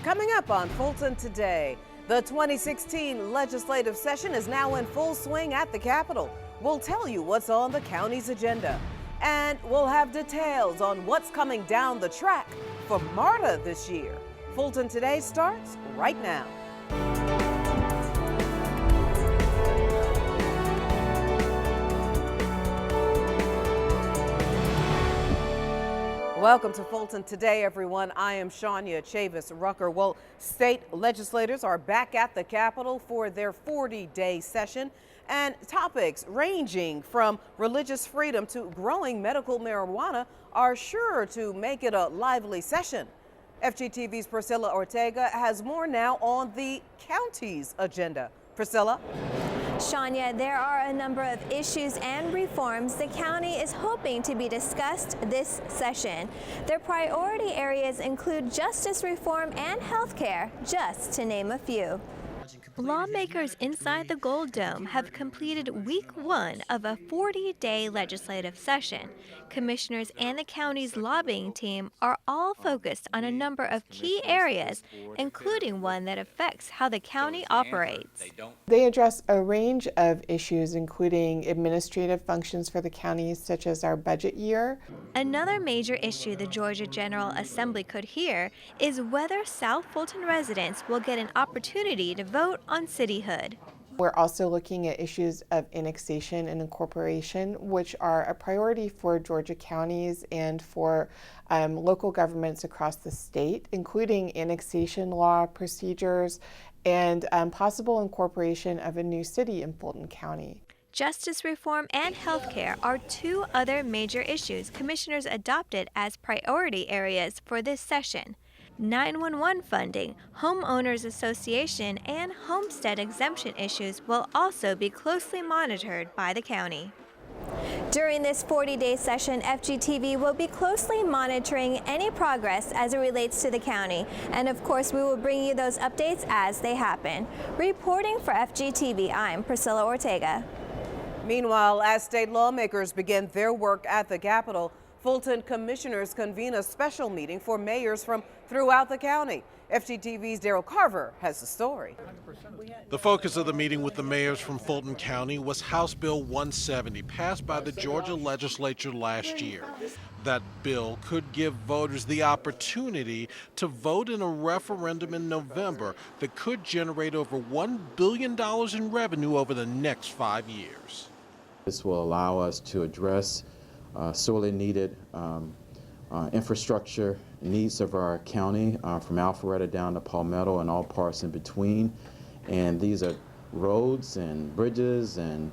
Coming up on Fulton Today, the 2016 legislative session is now in full swing at the Capitol. We'll tell you what's on the county's agenda. And we'll have details on what's coming down the track for MARTA this year. Fulton Today starts right now. Welcome to Fulton Today, everyone. I am Shania Chavis Rucker. Well, state legislators are back at the Capitol for their 40-day session, and topics ranging from religious freedom to growing medical marijuana are sure to make it a lively session. FGTV's Priscilla Ortega has more now on the county's agenda. Priscilla? Shania, there are a number of issues and reforms the county is hoping to be discussed this session. Their priority areas include justice reform and health care, just to name a few. Lawmakers inside the Gold Dome have completed week one of a 40-day legislative session. Commissioners and the county's lobbying team are all focused on a number of key areas, including one that affects how the county operates. They address a range of issues, including administrative functions for the county, such as our budget year. Another major issue the Georgia General Assembly could hear is whether South Fulton residents will get an opportunity to vote on cityhood. We're also looking at issues of annexation and incorporation, which are a priority for Georgia counties and for local governments across the state, including annexation law procedures and possible incorporation of a new city in Fulton County. Justice reform and health care are two other major issues commissioners adopted as priority areas for this session. 911 funding, homeowners association, and homestead exemption issues will also be closely monitored by the county. During this 40-day session, FGTV will be closely monitoring any progress as it relates to the county. And of course, we will bring you those updates as they happen. Reporting for FGTV, I'm Priscilla Ortega. Meanwhile, as state lawmakers begin their work at the Capitol, Fulton commissioners convene a special meeting for mayors from throughout the county. FGTV's Daryl Carver has the story. The focus of the meeting with the mayors from Fulton County was House Bill 170, passed by the Georgia legislature last year. That bill could give voters the opportunity to vote in a referendum in November that could generate over $1 billion in revenue over the next 5 years. This will allow us to address sorely needed infrastructure needs of our county, from Alpharetta down to Palmetto and all parts in between. And these are roads and bridges and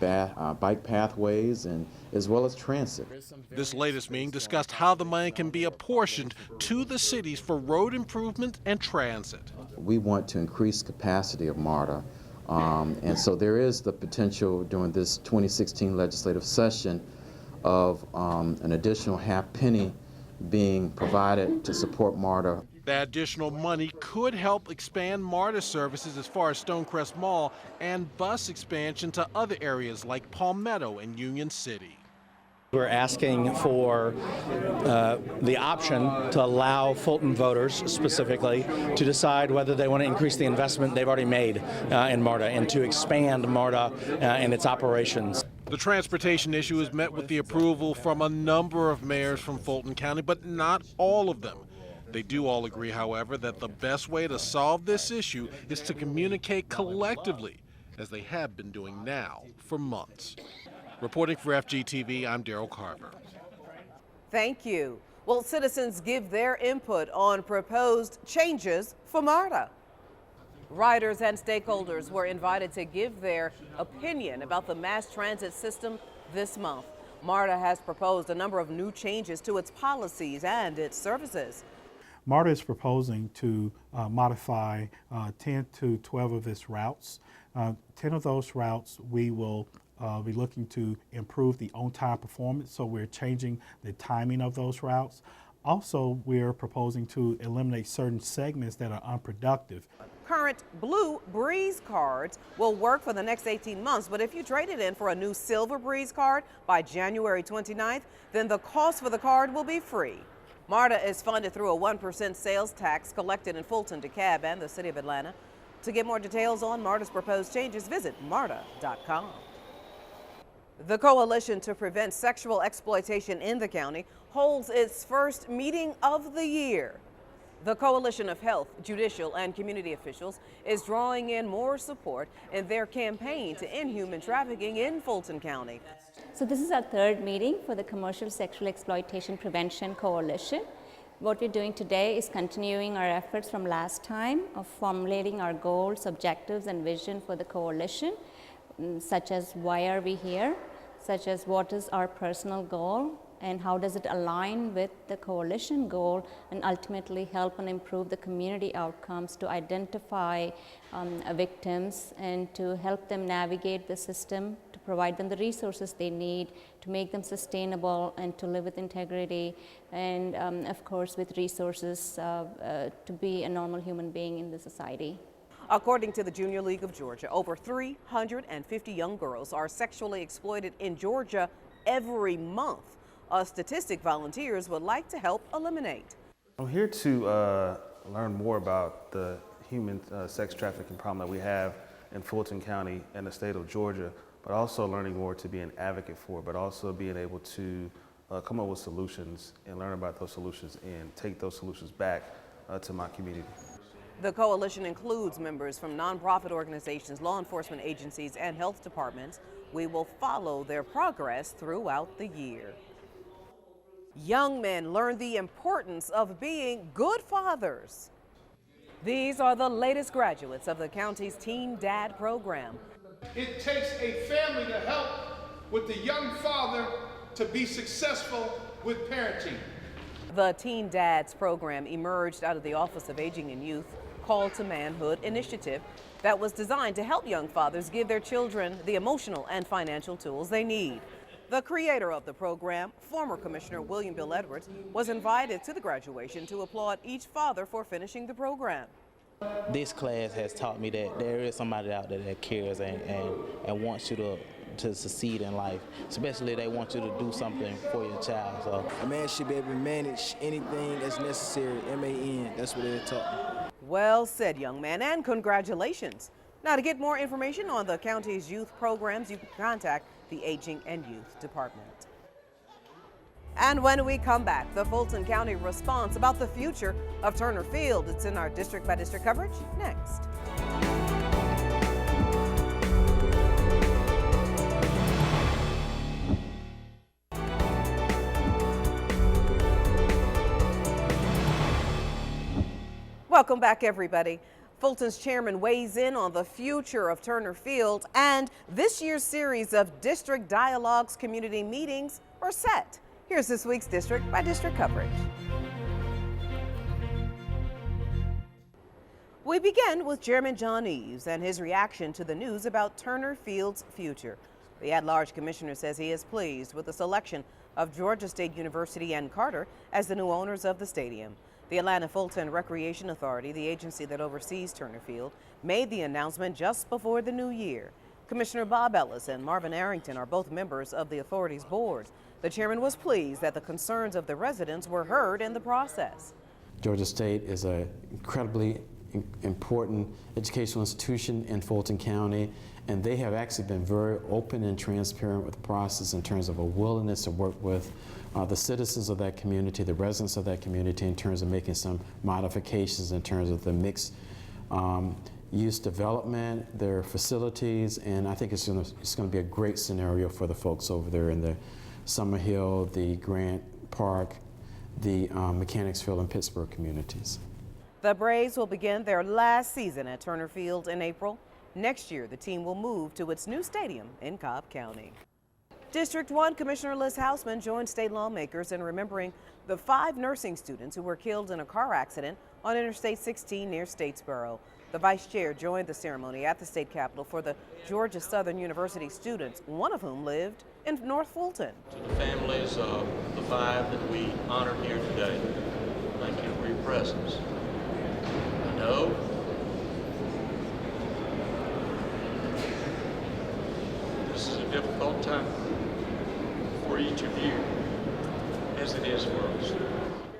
bike pathways, and as well as transit. This latest meeting discussed how the money can be apportioned to the cities for road improvement and transit. We want to increase capacity of MARTA. And so there is the potential during this 2016 legislative session of an additional half penny being provided to support MARTA. That additional money could help expand MARTA services as far as Stonecrest Mall and bus expansion to other areas like Palmetto and Union City. We're asking for the option to allow Fulton voters specifically to decide whether they want to increase the investment they've already made in MARTA and to expand MARTA and its operations. The transportation issue has met with the approval from a number of mayors from Fulton County, but not all of them. They do all agree, however, that the best way to solve this issue is to communicate collectively, as they have been doing now for months. Reporting for FGTV, I'm Daryl Carver. Thank you. Well, citizens give their input on proposed changes for MARTA. Riders and stakeholders were invited to give their opinion about the mass transit system this month. MARTA has proposed a number of new changes to its policies and its services. MARTA is proposing to modify 10 to 12 of its routes. 10 of those routes we will be looking to improve the on-time performance, so we're changing the timing of those routes. Also, we're proposing to eliminate certain segments that are unproductive. Current Blue Breeze cards will work for the next 18 months, but if you trade it in for a new Silver Breeze card by January 29th, then the cost for the card will be free. MARTA is funded through a 1% sales tax collected in Fulton, DeKalb, and the City of Atlanta. To get more details on MARTA's proposed changes, visit marta.com. The Coalition to Prevent Sexual Exploitation in the county holds its first meeting of the year. The Coalition of Health, Judicial, and Community Officials is drawing in more support in their campaign to end human trafficking in Fulton County. So this is our third meeting for the Commercial Sexual Exploitation Prevention Coalition. What we're doing today is continuing our efforts from last time of formulating our goals, objectives, and vision for the coalition, such as why are we here, such as what is our personal goal, and how does it align with the coalition goal, and ultimately help and improve the community outcomes to identify victims and to help them navigate the system, to provide them the resources they need to make them sustainable and to live with integrity, and of course with resources to be a normal human being in the society. According to the Junior League of Georgia, over 350 young girls are sexually exploited in Georgia every month, a statistic volunteers would like to help eliminate. I'm here to learn more about the human sex trafficking problem that we have in Fulton County and the state of Georgia, but also learning more to be an advocate for, but also being able to come up with solutions and learn about those solutions and take those solutions back to my community. The coalition includes members from nonprofit organizations, law enforcement agencies, and health departments. We will follow their progress throughout the year. Young men learn the importance of being good fathers. These are the latest graduates of the county's Teen Dad program. It takes a family to help with the young father to be successful with parenting. The Teen Dads program emerged out of the Office of Aging and Youth Call to Manhood initiative that was designed to help young fathers give their children the emotional and financial tools they need. The creator of the program, former Commissioner William Bill Edwards, was invited to the graduation to applaud each father for finishing the program. This class has taught me that there is somebody out there that cares and wants you to succeed in life, especially they want you to do something for your child. So a man should be able to manage anything that's necessary, M-A-N, that's what it taught me. Well said, young man, and congratulations. Now, to get more information on the county's youth programs, you can contact the Aging and Youth Department. And when we come back, the Fulton County response about the future of Turner Field. It's in our district by district coverage next. Welcome back, everybody. Fulton's chairman weighs in on the future of Turner Field, and this year's series of District Dialogues community meetings are set. Here's this week's district by district coverage. We begin with Chairman John Eves and his reaction to the news about Turner Field's future. The at-large commissioner says he is pleased with the selection of Georgia State University and Carter as the new owners of the stadium. The Atlanta Fulton Recreation Authority, the agency that oversees Turner Field, made the announcement just before the new year. Commissioner Bob Ellis and Marvin Arrington are both members of the authority's board. The chairman was pleased that the concerns of the residents were heard in the process. Georgia State is an incredibly important educational institution in Fulton County, and they have actually been very open and transparent with the process in terms of a willingness to work with the citizens of that community, the residents of that community, in terms of making some modifications in terms of the mixed use development, their facilities, and I think it's going to be a great scenario for the folks over there in the Summerhill, the Grant Park, the Mechanicsville and Pittsburgh communities. The Braves will begin their last season at Turner Field in April. Next year, the team will move to its new stadium in Cobb County. District 1 Commissioner Liz Hausman joined state lawmakers in remembering the 5 nursing students who were killed in a car accident on Interstate 16 near Statesboro. The vice chair joined the ceremony at the state capitol for the Georgia Southern University students, one of whom lived in North Fulton. To the families of the 5 that we honored here today, thank you for your presence. I know this is a difficult time for each of you, as it is for us.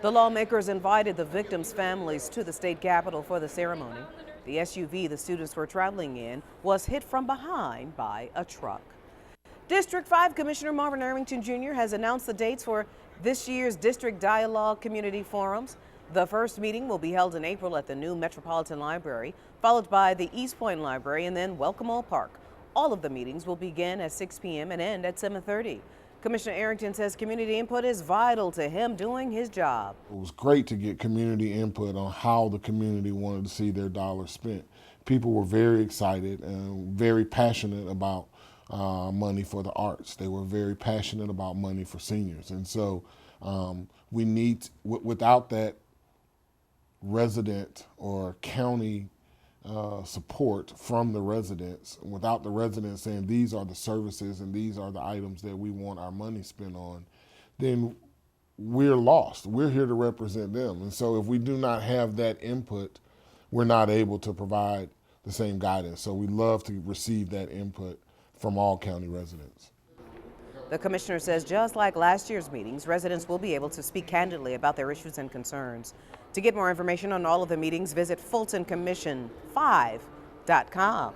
The lawmakers invited the victims' families to the state capitol for the ceremony. The SUV the students were traveling in was hit from behind by a truck. District 5 Commissioner Marvin Arrington Jr. has announced the dates for this year's District Dialogue Community Forums. The first meeting will be held in April at the new Metropolitan Library, followed by the East Point Library and then Welcome All Park. All of the meetings will begin at 6 p.m. and end at 7:30. Commissioner Arrington says community input is vital to him doing his job. It was great to get community input on how the community wanted to see their dollars spent. People were very excited and very passionate about money for the arts. They were very passionate about money for seniors. And so we need, without that resident or county support from the residents, without the residents saying these are the services and these are the items that we want our money spent on, then we're lost. We're here to represent them. And so if we do not have that input, we're not able to provide the same guidance. So we love to receive that input from all county residents. The commissioner says just like last year's meetings, residents will be able to speak candidly about their issues and concerns. To get more information on all of the meetings, visit FultonCommission5.com.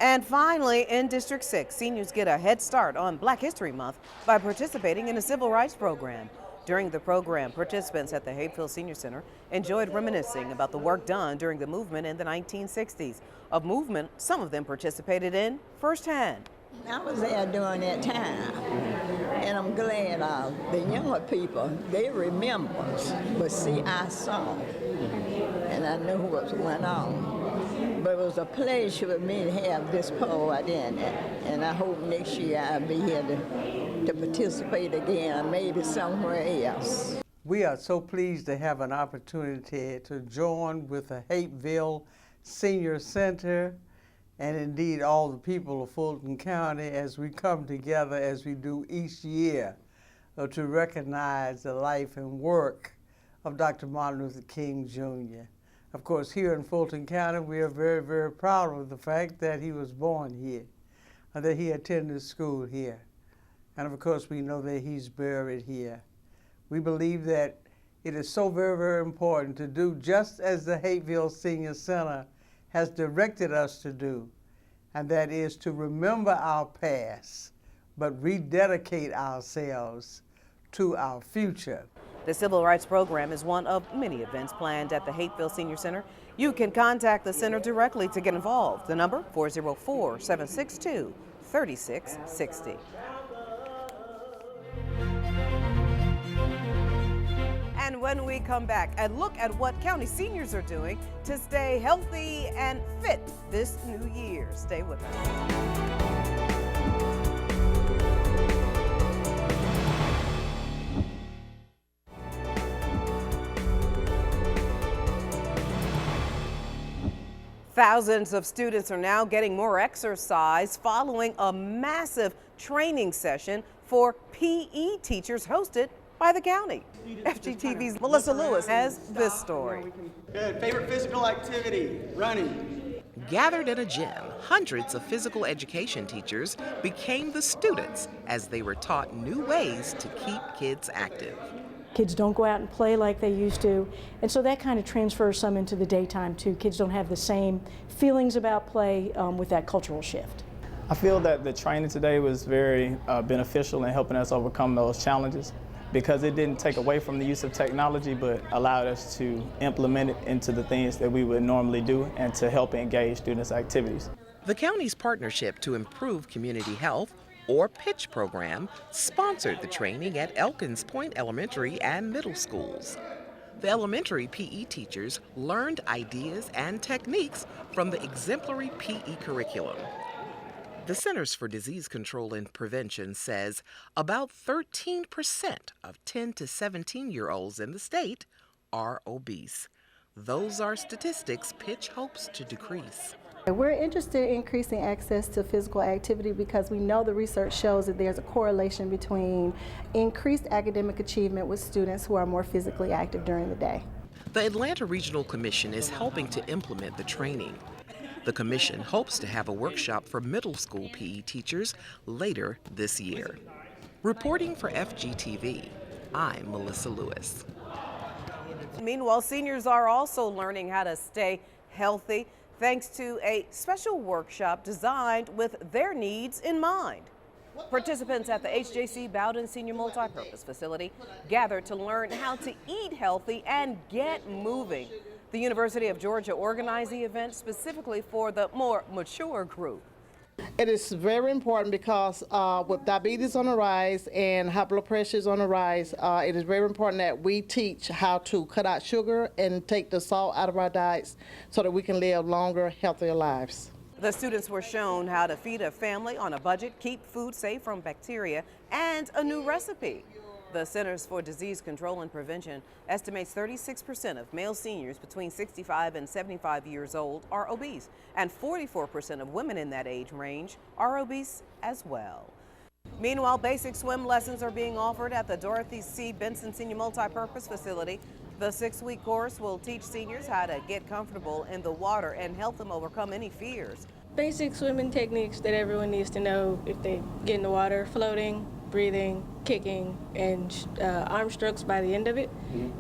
And finally, in District 6, seniors get a head start on Black History Month by participating in a civil rights program. During the program, participants at the Hapeville Senior Center enjoyed reminiscing about the work done during the movement in the 1960s, a movement some of them participated in firsthand. I was there during that time, and I'm glad the younger people, they remember, but see, I saw, and I knew what went on. But it was a pleasure for me to have this part in it, and I hope next year I'll be here to participate again, maybe somewhere else. We are so pleased to have an opportunity to join with the Hapeville Senior Center and indeed all the people of Fulton County as we come together as we do each year to recognize the life and work of Dr. Martin Luther King Jr. Of course, here in Fulton County, we are very, very proud of the fact that he was born here, that he attended school here. And of course, we know that he's buried here. We believe that it is so very, very important to do just as the Hapeville Senior Center has directed us to do, and that is to remember our past, but rededicate ourselves to our future. The Civil Rights Program is one of many events planned at the Hapeville Senior Center. You can contact the center directly to get involved. The number, 404-762-3660. And when we come back and look at what county seniors are doing to stay healthy and fit this new year. Stay with us. Thousands of students are now getting more exercise following a massive training session for PE teachers hosted by the county. FGTV's Melissa Lewis has this story. Good. Favorite physical activity? Running. Gathered in a gym, hundreds of physical education teachers became the students as they were taught new ways to keep kids active. Kids don't go out and play like they used to, and so that kind of transfers some into the daytime too. Kids don't have the same feelings about play with that cultural shift. I feel that the training today was very beneficial in helping us overcome those challenges, because it didn't take away from the use of technology, but allowed us to implement it into the things that we would normally do and to help engage students' activities. The county's partnership to improve community health, or PITCH program, sponsored the training at Elkins Point Elementary and Middle Schools. The elementary PE teachers learned ideas and techniques from the exemplary PE curriculum. The Centers for Disease Control and Prevention says about 13% of 10 to 17-year-olds in the state are obese. Those are statistics PITCH hopes to decrease. We're interested in increasing access to physical activity because we know the research shows that there's a correlation between increased academic achievement with students who are more physically active during the day. The Atlanta Regional Commission is helping to implement the training. The commission hopes to have a workshop for middle school PE teachers later this year. Reporting for FGTV, I'm Melissa Lewis. Meanwhile, seniors are also learning how to stay healthy thanks to a special workshop designed with their needs in mind. Participants at the HJC Bowden Senior Multipurpose Facility gathered to learn how to eat healthy and get moving. The University of Georgia organized the event specifically for the more mature group. It is very important because with diabetes on the rise and high blood pressure is on the rise, it is very important that we teach how to cut out sugar and take the salt out of our diets so that we can live longer, healthier lives. The students were shown how to feed a family on a budget, keep food safe from bacteria, and a new recipe. The Centers for Disease Control and Prevention estimates 36% of male seniors between 65 and 75 years old are obese, and 44% of women in that age range are obese as well. Meanwhile, basic swim lessons are being offered at the Dorothy C. Benson Senior Multipurpose Facility. The 6-week course will teach seniors how to get comfortable in the water and help them overcome any fears. Basic swimming techniques that everyone needs to know if they get in the water: floating, breathing, kicking, and arm strokes by the end of it.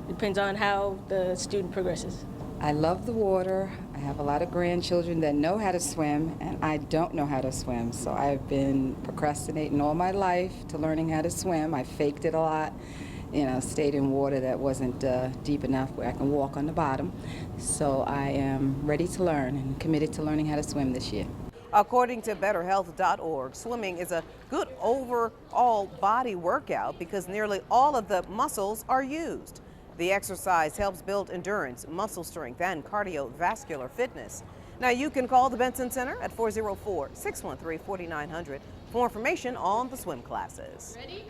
Depends on how the student progresses. I love the water. I have a lot of grandchildren that know how to swim, and I don't know how to swim. So I've been procrastinating all my life to learning how to swim. I faked it a lot, stayed in water that wasn't deep enough where I can walk on the bottom. So I am ready to learn and committed to learning how to swim this year. According to BetterHealth.org, swimming is a good overall body workout because nearly all of the muscles are used. The exercise helps build endurance, muscle strength, and cardiovascular fitness. Now you can call the Benson Center at 404-613-4900 for information on the swim classes. Ready?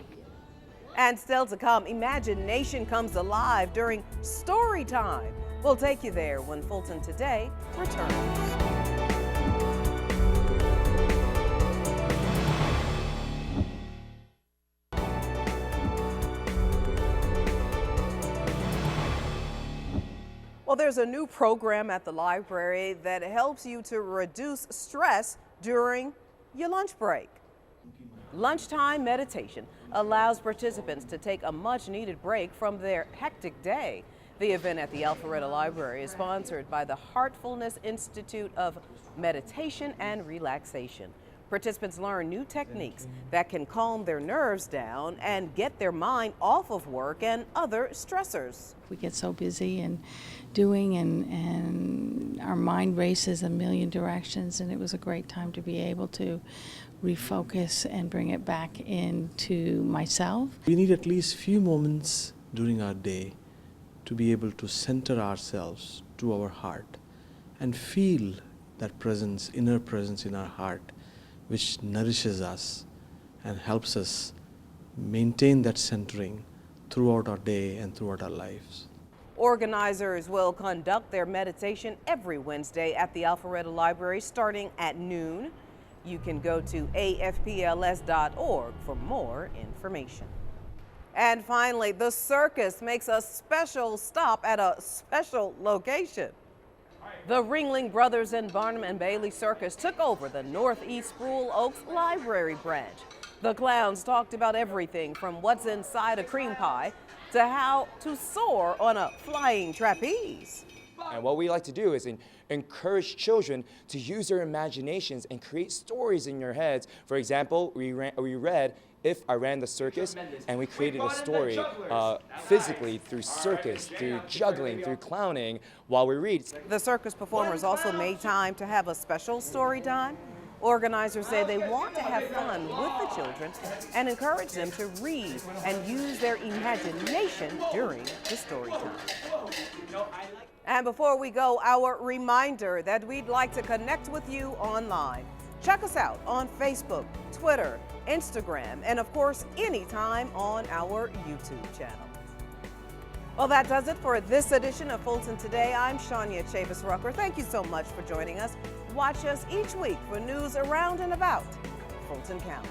And still to come, imagination comes alive during story time. We'll take you there when Fulton Today returns. Well, there's a new program at the library that helps you to reduce stress during your lunch break. Lunchtime meditation allows participants to take a much-needed break from their hectic day. The event at the Alpharetta Library is sponsored by the Heartfulness Institute of Meditation and Relaxation. Participants learn new techniques that can calm their nerves down and get their mind off of work and other stressors. We get so busy and doing and our mind races a million directions, and it was a great time to be able to refocus and bring it back into myself. We need at least few moments during our day to be able to center ourselves to our heart and feel that presence, inner presence in our heart, which nourishes us and helps us maintain that centering throughout our day and throughout our lives. Organizers will conduct their meditation every Wednesday at the Alpharetta Library starting at noon. You can go to afpls.org for more information. And finally, the circus makes a special stop at a special location. The Ringling Brothers and Barnum and Bailey Circus took over the Northeast Spruill Oaks Library branch. The clowns talked about everything from what's inside a cream pie to how to soar on a flying trapeze. And what we like to do is encourage children to use their imaginations and create stories in your heads. For example, we read If I Ran the Circus, and we created a story physically through circus, through juggling, through clowning while we read. The circus performers also made time to have a special story time. Organizers say they want to have fun with the children and encourage them to read and use their imagination during the story time. And before we go, our reminder that we'd like to connect with you online. Check us out on Facebook, Twitter, Instagram, and of course, anytime on our YouTube channel. Well, that does it for this edition of Fulton Today. I'm Shania Chavis-Rucker. Thank you so much for joining us. Watch us each week for news around and about Fulton County.